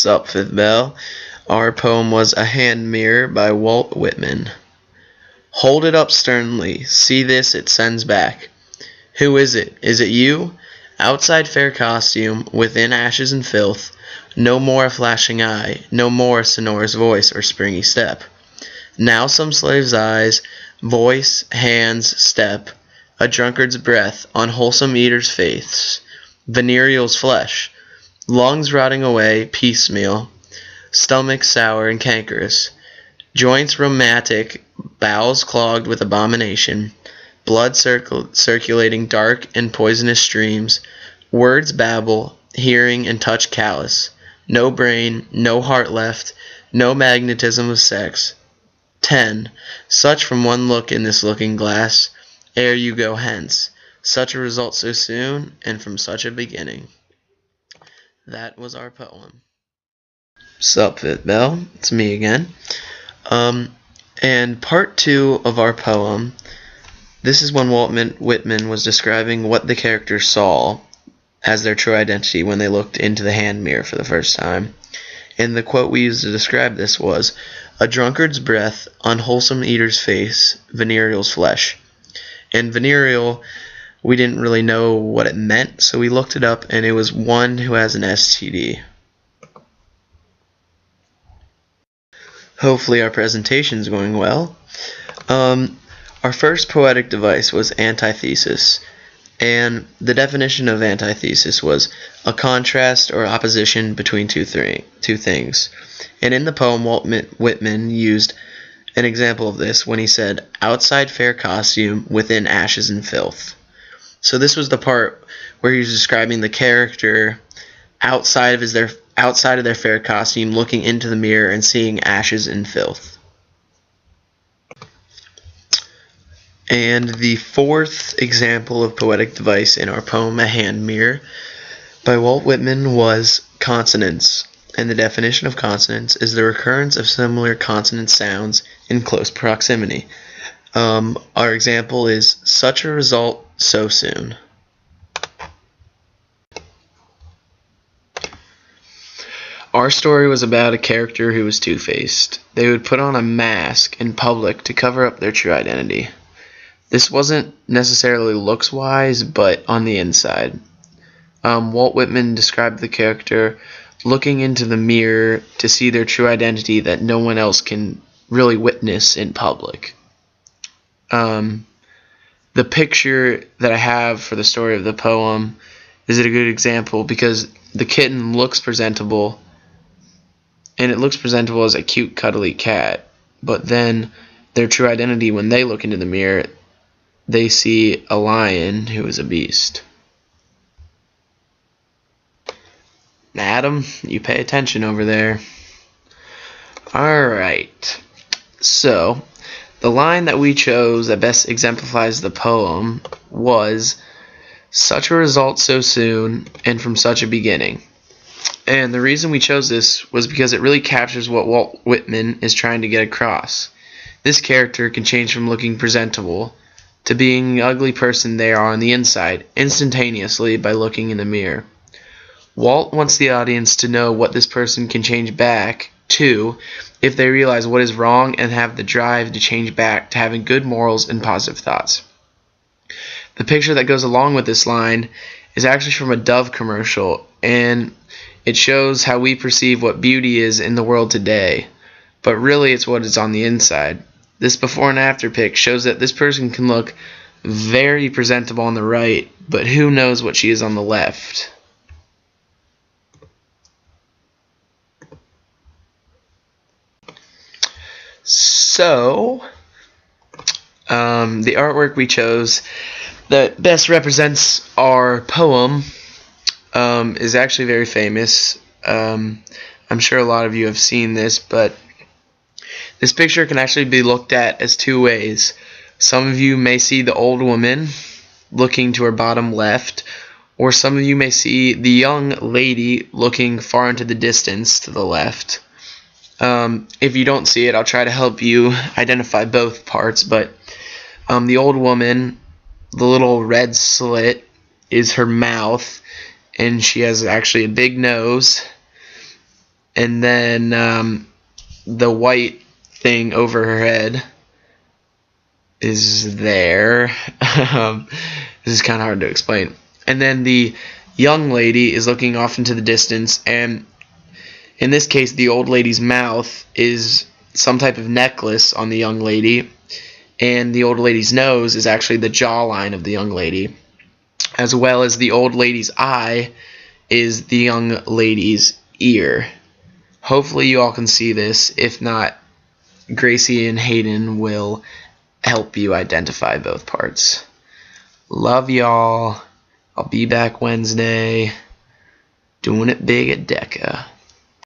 Sup, Fifth Bell. Our poem was A Hand Mirror by Walt Whitman. Hold it up sternly, see this it sends back. Who is it? Is it you? Outside fair costume, within ashes and filth. No more a flashing eye, no more sonorous voice or springy step. Now some slave's eyes, voice, hands, step, a drunkard's breath, unwholesome eater's face, venereal's flesh, lungs rotting away piecemeal, stomach sour and cankerous, joints rheumatic, bowels clogged with abomination, blood circulating dark and poisonous streams, words babble, hearing and touch callous, no brain, no heart left, no magnetism of sex. 10. Such from one look in this looking glass, ere you go hence, such a result so soon, and from such a beginning. That was our poem. Sup, Fit Bell? It's me again. And part 2 of our poem, this is when Walt Whitman was describing what the characters saw as their true identity when they looked into the hand mirror for the first time. And the quote we used to describe this was, "A drunkard's breath, unwholesome eater's face, venereal's flesh." And venereal, we didn't really know what it meant, so we looked it up, and it was one who has an STD. Hopefully our presentation's going well. Our first poetic device was antithesis, and the definition of antithesis was a contrast or opposition between two things. And in the poem, Walt Whitman used an example of this when he said, "Outside fair costume, within ashes and filth." So this was the part where he was describing the character outside of their fair costume, looking into the mirror and seeing ashes and filth. And the fourth example of poetic device in our poem, A Hand Mirror, by Walt Whitman, was consonance. And the definition of consonance is the recurrence of similar consonant sounds in close proximity. Our example is, such a result so soon. Our story was about a character who was two-faced. They would put on a mask in public to cover up their true identity. This wasn't necessarily looks-wise, but on the inside. Walt Whitman described the character looking into the mirror to see their true identity that no one else can really witness in public. The picture that I have for the story of the poem is a good example because the kitten looks presentable, and it looks presentable as a cute, cuddly cat, but then their true identity, when they look into the mirror, they see a lion who is a beast. Adam, you pay attention over there. Alright, so the line that we chose that best exemplifies the poem was, "Such a result so soon, and from such a beginning." And the reason we chose this was because it really captures what Walt Whitman is trying to get across. This character can change from looking presentable to being the ugly person they are on the inside instantaneously by looking in the mirror. Walt wants the audience to know what this person can change back to if they realize what is wrong and have the drive to change back to having good morals and positive thoughts. The picture that goes along with this line is actually from a Dove commercial, and it shows how we perceive what beauty is in the world today, but really it's what is on the inside. This before and after pic shows that this person can look very presentable on the right, but who knows what she is on the left. So, the artwork we chose that best represents our poem is actually very famous. I'm sure a lot of you have seen this, but this picture can actually be looked at as two ways. Some of you may see the old woman looking to her bottom left, or some of you may see the young lady looking far into the distance to the left. If you don't see it, I'll try to help you identify both parts, but the old woman, the little red slit is her mouth, and she has actually a big nose, And then the white thing over her head is there. This is kind of hard to explain. And then the young lady is looking off into the distance, and in this case the old lady's mouth is some type of necklace on the young lady, and the old lady's nose is actually the jawline of the young lady, as well as the old lady's eye is the young lady's ear. Hopefully you all can see this. If not, Gracie and Hayden will help you identify both parts. Love y'all. I'll be back Wednesday. Doing it big at DECA.